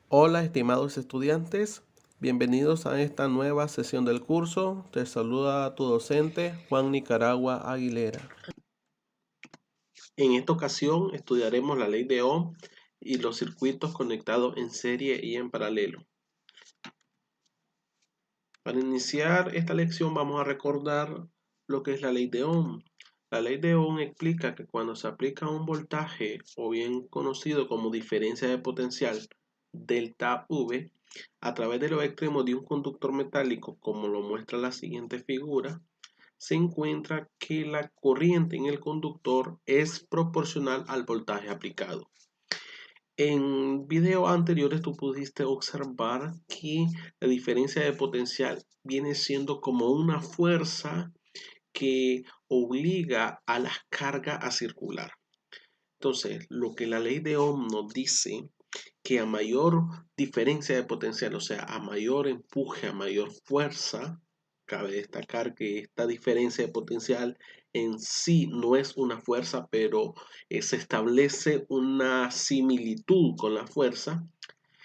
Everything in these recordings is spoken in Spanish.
Hola estimados estudiantes, bienvenidos a esta nueva sesión del curso. Te saluda tu docente Juan Nicaragua Aguilera. En esta ocasión estudiaremos la ley de Ohm y los circuitos conectados en serie y en paralelo. Para iniciar esta lección vamos a recordar lo que es la ley de Ohm. La ley de Ohm explica que cuando se aplica un voltaje, o bien conocido como diferencia de potencial, delta V, a través de los extremos de un conductor metálico, como lo muestra la siguiente figura, se encuentra que la corriente en el conductor es proporcional al voltaje aplicado. En videos anteriores tú pudiste observar que la diferencia de potencial viene siendo como una fuerza que obliga a las cargas a circular. Entonces, lo que la ley de Ohm nos dice, que a mayor diferencia de potencial, o sea, a mayor empuje, a mayor fuerza, cabe destacar que esta diferencia de potencial en sí no es una fuerza, pero se establece una similitud con la fuerza.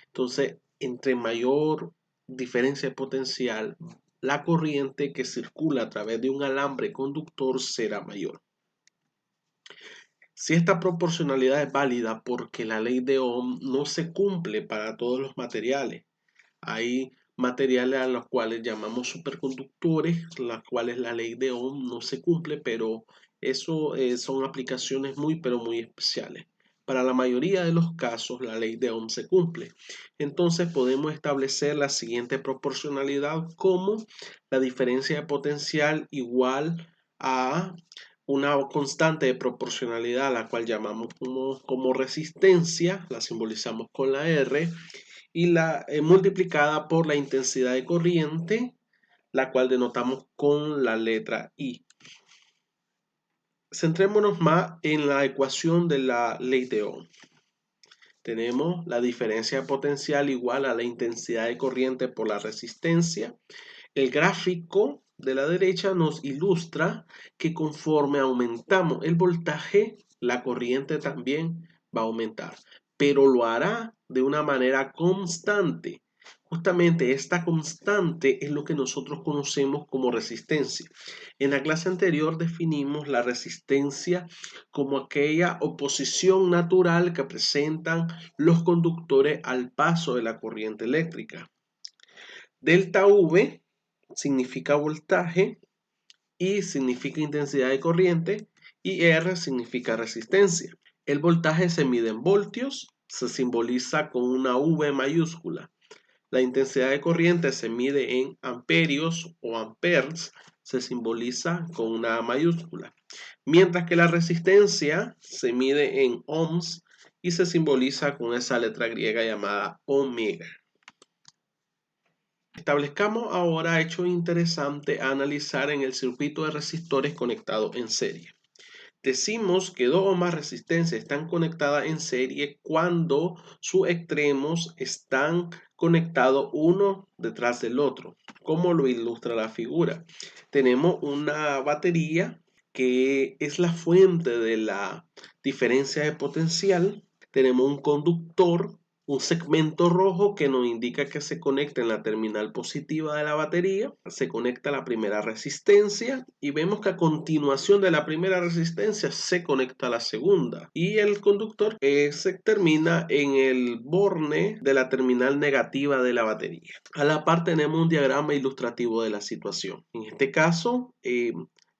Entonces, entre mayor diferencia de potencial, la corriente que circula a través de un alambre conductor será mayor. Si esta proporcionalidad es válida porque la ley de Ohm no se cumple para todos los materiales. Hay materiales a los cuales llamamos superconductores, las cuales la ley de Ohm no se cumple, pero eso son aplicaciones pero muy especiales. Para la mayoría de los casos, la ley de Ohm se cumple. Entonces podemos establecer la siguiente proporcionalidad como la diferencia de potencial igual a una constante de proporcionalidad, la cual llamamos como resistencia, la simbolizamos con la R, y la multiplicada por la intensidad de corriente, la cual denotamos con la letra I. Centrémonos más en la ecuación de la ley de Ohm. Tenemos la diferencia de potencial igual a la intensidad de corriente por la resistencia. El gráfico de la derecha nos ilustra que conforme aumentamos el voltaje, la corriente también va a aumentar, pero lo hará de una manera constante. Justamente esta constante es lo que nosotros conocemos como resistencia. En la clase anterior definimos la resistencia como aquella oposición natural que presentan los conductores al paso de la corriente eléctrica. Delta V significa voltaje, I significa intensidad de corriente y R significa resistencia. El voltaje se mide en voltios, se simboliza con una V mayúscula. La intensidad de corriente se mide en amperios o amperes, se simboliza con una A mayúscula. Mientras que la resistencia se mide en ohms y se simboliza con esa letra griega llamada omega. Establezcamos ahora hecho interesante a analizar en el circuito de resistores conectados en serie. Decimos que dos o más resistencias están conectadas en serie cuando sus extremos están conectados uno detrás del otro, como lo ilustra la figura. Tenemos una batería que es la fuente de la diferencia de potencial. Tenemos un conductor, un segmento rojo que nos indica que se conecta en la terminal positiva de la batería, se conecta la primera resistencia y vemos que a continuación de la primera resistencia se conecta la segunda y el conductor se termina en el borne de la terminal negativa de la batería. A la par tenemos un diagrama ilustrativo de la situación. En este caso,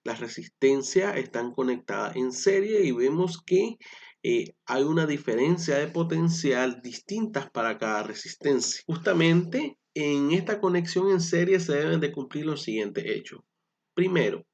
las resistencias están conectadas en serie y vemos que hay una diferencia de potencial distintas para cada resistencia. Justamente en esta conexión en serie se deben de cumplir los siguientes hechos. Primero,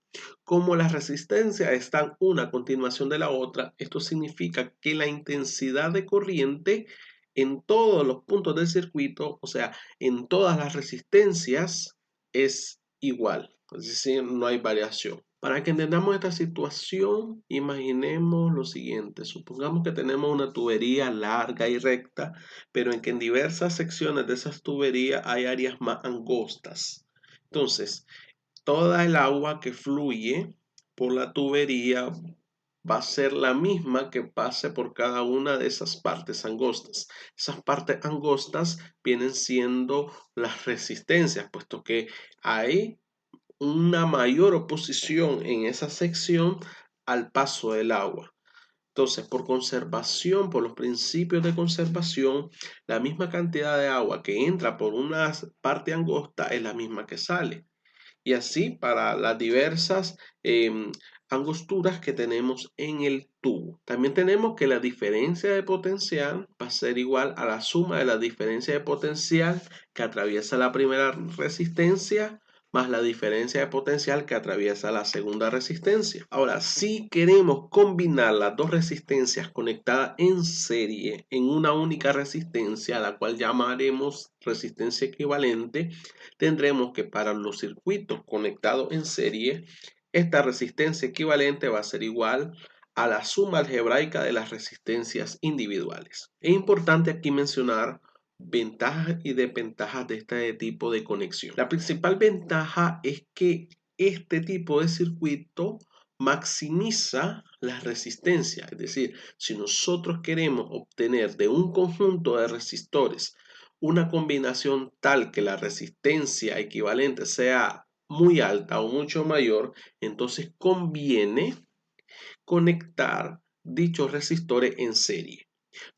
como las resistencias están una a continuación de la otra, esto significa que la intensidad de corriente en todos los puntos del circuito, o sea, en todas las resistencias, es igual. Es decir, no hay variación. Para que entendamos esta situación, imaginemos lo siguiente. Supongamos que tenemos una tubería larga y recta, pero en que en diversas secciones de esas tuberías hay áreas más angostas. Entonces, toda el agua que fluye por la tubería va a ser la misma que pase por cada una de esas partes angostas. Esas partes angostas vienen siendo las resistencias, puesto que hay una mayor oposición en esa sección al paso del agua. Entonces, por conservación, por los principios de conservación, la misma cantidad de agua que entra por una parte angosta es la misma que sale. Y así para las diversas angosturas que tenemos en el tubo. También tenemos que la diferencia de potencial va a ser igual a la suma de la diferencia de potencial que atraviesa la primera resistencia más la diferencia de potencial que atraviesa la segunda resistencia. Ahora, si queremos combinar las dos resistencias conectadas en serie en una única resistencia, la cual llamaremos resistencia equivalente, tendremos que para los circuitos conectados en serie, esta resistencia equivalente va a ser igual a la suma algebraica de las resistencias individuales. Es importante aquí mencionar ventajas y desventajas de este tipo de conexión. La principal ventaja es que este tipo de circuito maximiza la resistencia, es decir, si nosotros queremos obtener de un conjunto de resistores una combinación tal que la resistencia equivalente sea muy alta o mucho mayor, entonces conviene conectar dichos resistores en serie.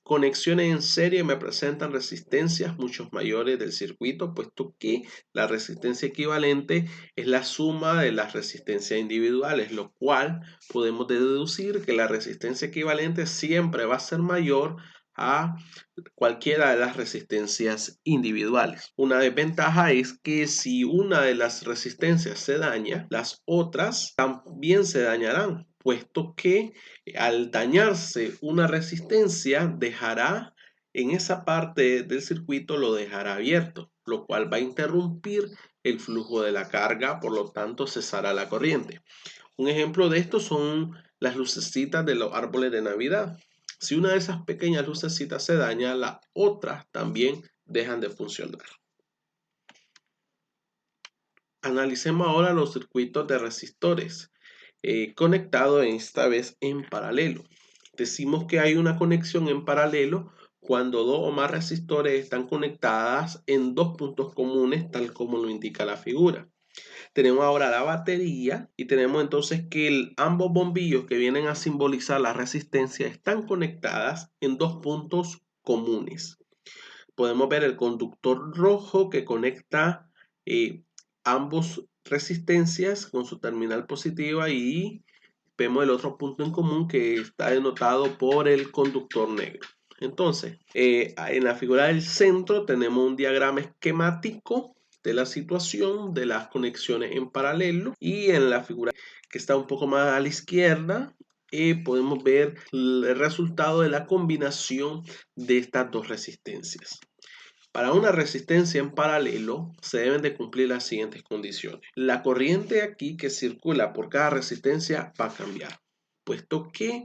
Conexiones en serie me presentan resistencias mucho mayores del circuito, puesto que la resistencia equivalente es la suma de las resistencias individuales, lo cual podemos deducir que la resistencia equivalente siempre va a ser mayor a cualquiera de las resistencias individuales. Una desventaja es que si una de las resistencias se daña, las otras también se dañarán, puesto que al dañarse una resistencia dejará en esa parte del circuito, lo dejará abierto, lo cual va a interrumpir el flujo de la carga, por lo tanto cesará la corriente. Un ejemplo de esto son las lucecitas de los árboles de Navidad. Si una de esas pequeñas lucecitas se daña, las otras también dejan de funcionar. Analicemos ahora los circuitos de resistores conectados esta vez en paralelo. Decimos que hay una conexión en paralelo cuando dos o más resistores están conectadas en dos puntos comunes, tal como lo indica la figura. Tenemos ahora la batería y tenemos entonces que ambos bombillos que vienen a simbolizar la resistencia están conectadas en dos puntos comunes. Podemos ver el conductor rojo que conecta ambos resistencias con su terminal positiva y vemos el otro punto en común que está denotado por el conductor negro. Entonces, en la figura del centro tenemos un diagrama esquemático de la situación de las conexiones en paralelo, y en la figura que está un poco más a la izquierda podemos ver el resultado de la combinación de estas dos resistencias. Para una resistencia en paralelo se deben de cumplir las siguientes condiciones. La corriente aquí que circula por cada resistencia va a cambiar, puesto que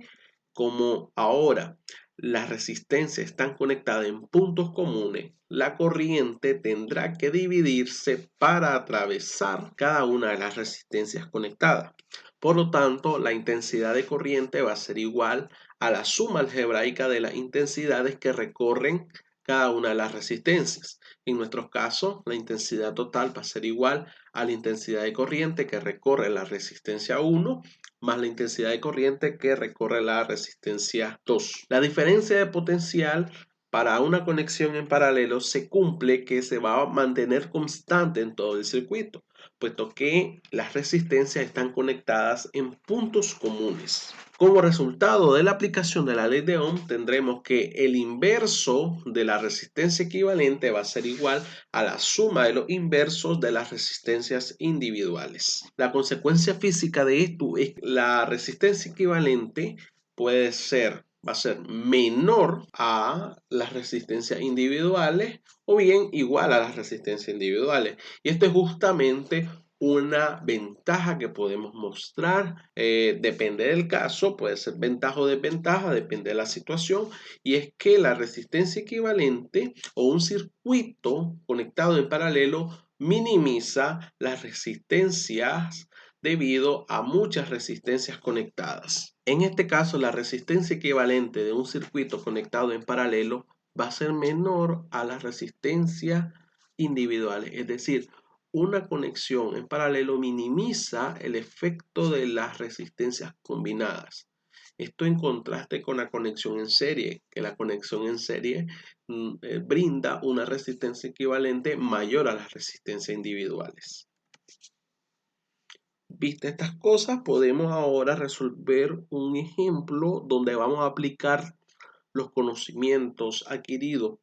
como ahora las resistencias están conectadas en puntos comunes, la corriente tendrá que dividirse para atravesar cada una de las resistencias conectadas. Por lo tanto, la intensidad de corriente va a ser igual a la suma algebraica de las intensidades que recorren cada una de las resistencias. En nuestro caso, la intensidad total va a ser igual a la intensidad de corriente que recorre la resistencia 1 más la intensidad de corriente que recorre la resistencia 2. La diferencia de potencial para una conexión en paralelo se cumple que se va a mantener constante en todo el circuito, puesto que las resistencias están conectadas en puntos comunes. Como resultado de la aplicación de la ley de Ohm, tendremos que el inverso de la resistencia equivalente va a ser igual a la suma de los inversos de las resistencias individuales. La consecuencia física de esto es que la resistencia equivalente va a ser menor a las resistencias individuales o bien igual a las resistencias individuales. Y esto es justamente una ventaja que podemos mostrar, depende del caso, puede ser ventaja o desventaja, depende de la situación, y es que la resistencia equivalente o un circuito conectado en paralelo minimiza las resistencias debido a muchas resistencias conectadas. En este caso, la resistencia equivalente de un circuito conectado en paralelo va a ser menor a las resistencias individuales, es decir, una conexión en paralelo minimiza el efecto de las resistencias combinadas. Esto en contraste con la conexión en serie, que la conexión en serie brinda una resistencia equivalente mayor a las resistencias individuales. Viste estas cosas, podemos ahora resolver un ejemplo donde vamos a aplicar los conocimientos adquiridos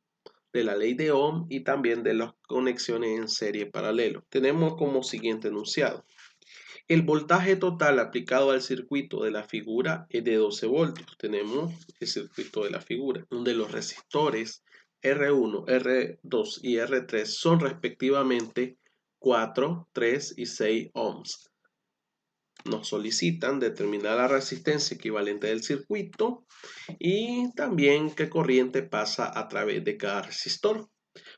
de la ley de Ohm y también de las conexiones en serie paralelo. Tenemos como siguiente enunciado. El voltaje total aplicado al circuito de la figura es de 12 voltios. Tenemos el circuito de la figura, donde los resistores R1, R2 y R3 son respectivamente 4, 3 y 6 ohms. Nos solicitan determinar la resistencia equivalente del circuito y también qué corriente pasa a través de cada resistor.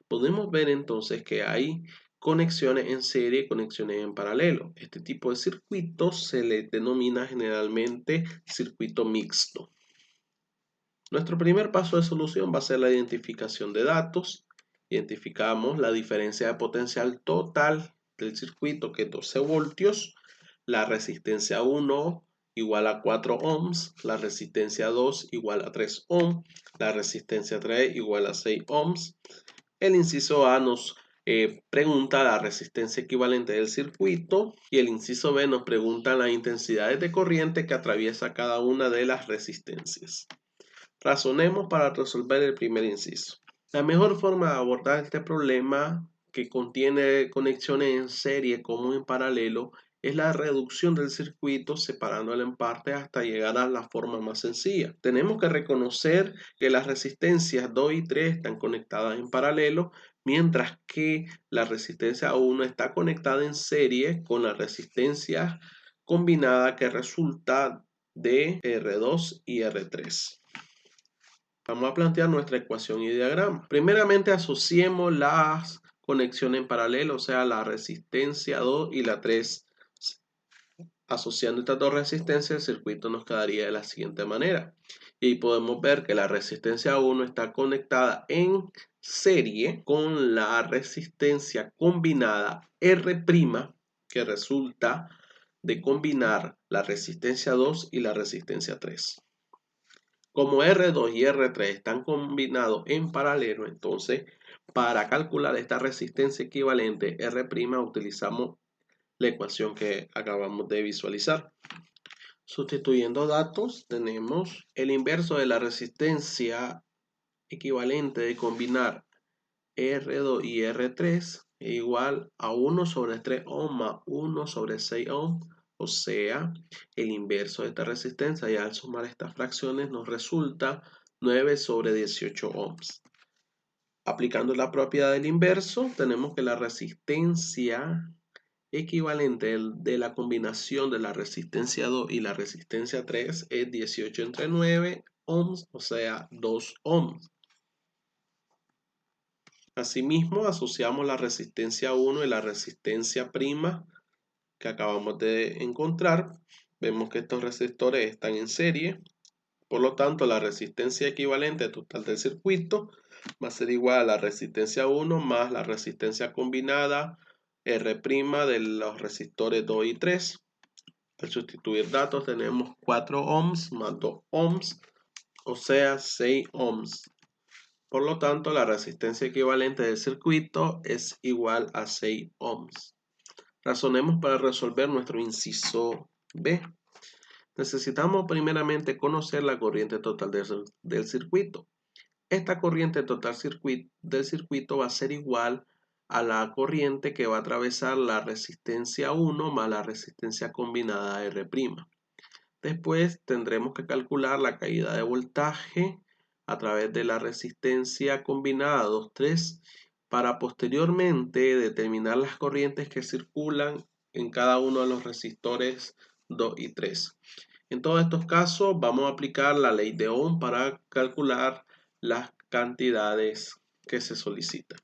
Podemos ver entonces que hay conexiones en serie y conexiones en paralelo. Este tipo de circuito se le denomina generalmente circuito mixto. Nuestro primer paso de solución va a ser la identificación de datos. Identificamos la diferencia de potencial total del circuito, que es 12 voltios. La resistencia 1 igual a 4 ohms, la resistencia 2 igual a 3 ohms, la resistencia 3 igual a 6 ohms. El inciso A nos pregunta la resistencia equivalente del circuito y el inciso B nos pregunta las intensidades de corriente que atraviesa cada una de las resistencias. Razonemos para resolver el primer inciso. La mejor forma de abordar este problema, que contiene conexiones en serie como en paralelo, es la reducción del circuito separándolo en partes hasta llegar a la forma más sencilla. Tenemos que reconocer que las resistencias 2 y 3 están conectadas en paralelo, mientras que la resistencia 1 está conectada en serie con la resistencia combinada que resulta de R2 y R3. Vamos a plantear nuestra ecuación y diagrama. Primeramente asociemos las conexiones en paralelo, o sea, la resistencia 2 y la 3. Asociando estas dos resistencias, el circuito nos quedaría de la siguiente manera. Y podemos ver que la resistencia 1 está conectada en serie con la resistencia combinada R', que resulta de combinar la resistencia 2 y la resistencia 3. Como R2 y R3 están combinados en paralelo, entonces para calcular esta resistencia equivalente R', utilizamos la ecuación que acabamos de visualizar. Sustituyendo datos, tenemos el inverso de la resistencia equivalente de combinar R2 y R3 igual a 1 sobre 3 ohm más 1 sobre 6 ohm. O sea, el inverso de esta resistencia, y al sumar estas fracciones nos resulta 9 sobre 18 ohms. Aplicando la propiedad del inverso, tenemos que la resistencia equivalente de la combinación de la resistencia 2 y la resistencia 3 es 18 entre 9 ohms, o sea, 2 ohms. Asimismo, asociamos la resistencia 1 y la resistencia prima que acabamos de encontrar. Vemos que estos resistores están en serie. Por lo tanto, la resistencia equivalente total del circuito va a ser igual a la resistencia 1 más la resistencia combinada R' de los resistores 2 y 3. Al sustituir datos tenemos 4 ohms más 2 ohms, o sea 6 ohms. Por lo tanto, la resistencia equivalente del circuito es igual a 6 ohms. Razonemos para resolver nuestro inciso B. Necesitamos primeramente conocer la corriente total del circuito. Esta corriente total del circuito va a ser igual a la corriente que va a atravesar la resistencia 1 más la resistencia combinada R'. Después tendremos que calcular la caída de voltaje a través de la resistencia combinada 2, 3 para posteriormente determinar las corrientes que circulan en cada uno de los resistores 2 y 3. En todos estos casos vamos a aplicar la ley de Ohm para calcular las cantidades que se solicitan.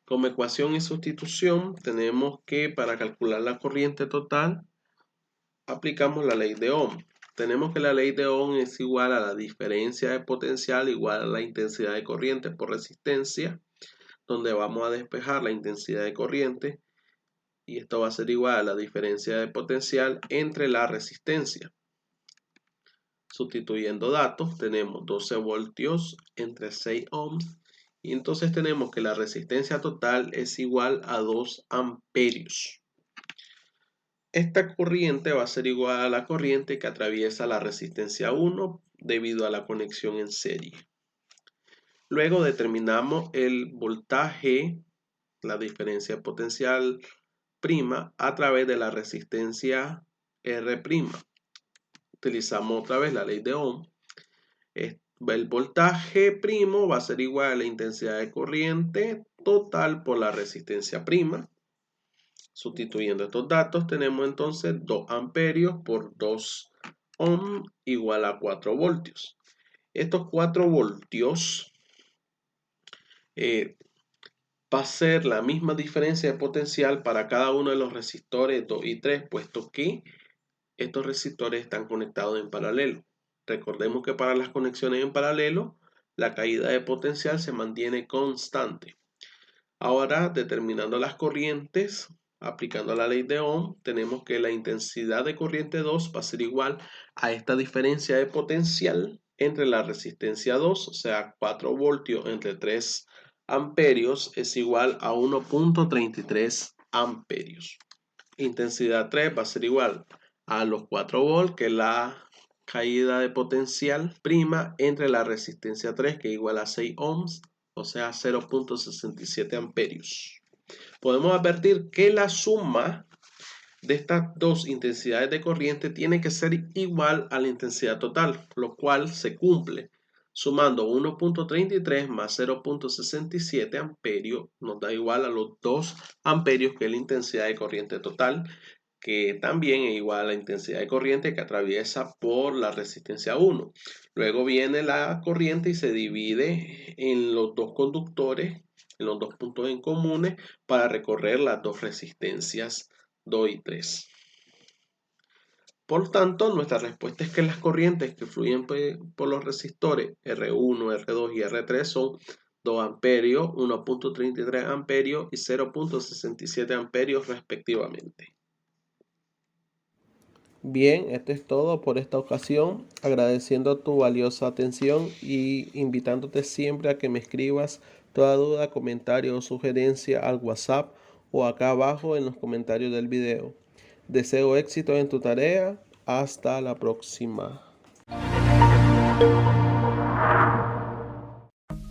Como ecuación y sustitución, tenemos que para calcular la corriente total, aplicamos la ley de Ohm. Tenemos que la ley de Ohm es igual a la diferencia de potencial igual a la intensidad de corriente por resistencia, donde vamos a despejar la intensidad de corriente y esto va a ser igual a la diferencia de potencial entre la resistencia. Sustituyendo datos, tenemos 12 voltios entre 6 ohms y entonces tenemos que la resistencia total es igual a 2 amperios. Esta corriente va a ser igual a la corriente que atraviesa la resistencia 1 debido a la conexión en serie. Luego determinamos el voltaje, la diferencia de potencial prima, a través de la resistencia R'. Utilizamos otra vez la ley de Ohm. El voltaje primo va a ser igual a la intensidad de corriente total por la resistencia prima. Sustituyendo estos datos tenemos entonces 2 amperios por 2 ohm igual a 4 voltios. Estos 4 voltios va a ser la misma diferencia de potencial para cada uno de los resistores 2 y 3, puesto que estos resistores están conectados en paralelo. Recordemos que para las conexiones en paralelo, la caída de potencial se mantiene constante. Ahora, determinando las corrientes, aplicando la ley de Ohm, tenemos que la intensidad de corriente 2 va a ser igual a esta diferencia de potencial entre la resistencia 2, o sea, 4 voltios entre 3 amperios es igual a 1.33 amperios. Intensidad 3 va a ser igual a los 4 volts, que es la caída de potencial prima entre la resistencia 3, que es igual a 6 ohms, o sea, 0.67 amperios. Podemos advertir que la suma de estas dos intensidades de corriente tiene que ser igual a la intensidad total, lo cual se cumple. Sumando 1.33 más 0.67 amperios nos da igual a los 2 amperios, que es la intensidad de corriente total, que también es igual a la intensidad de corriente que atraviesa por la resistencia 1. Luego viene la corriente y se divide en los dos conductores, en los dos puntos en comunes, para recorrer las dos resistencias 2 y 3. Por tanto, nuestra respuesta es que las corrientes que fluyen por los resistores R1, R2 y R3 son 2 amperios, 1.33 amperios y 0.67 amperios respectivamente. Bien, esto es todo por esta ocasión, agradeciendo tu valiosa atención y invitándote siempre a que me escribas toda duda, comentario o sugerencia al WhatsApp o acá abajo en los comentarios del video. Deseo éxito en tu tarea. Hasta la próxima.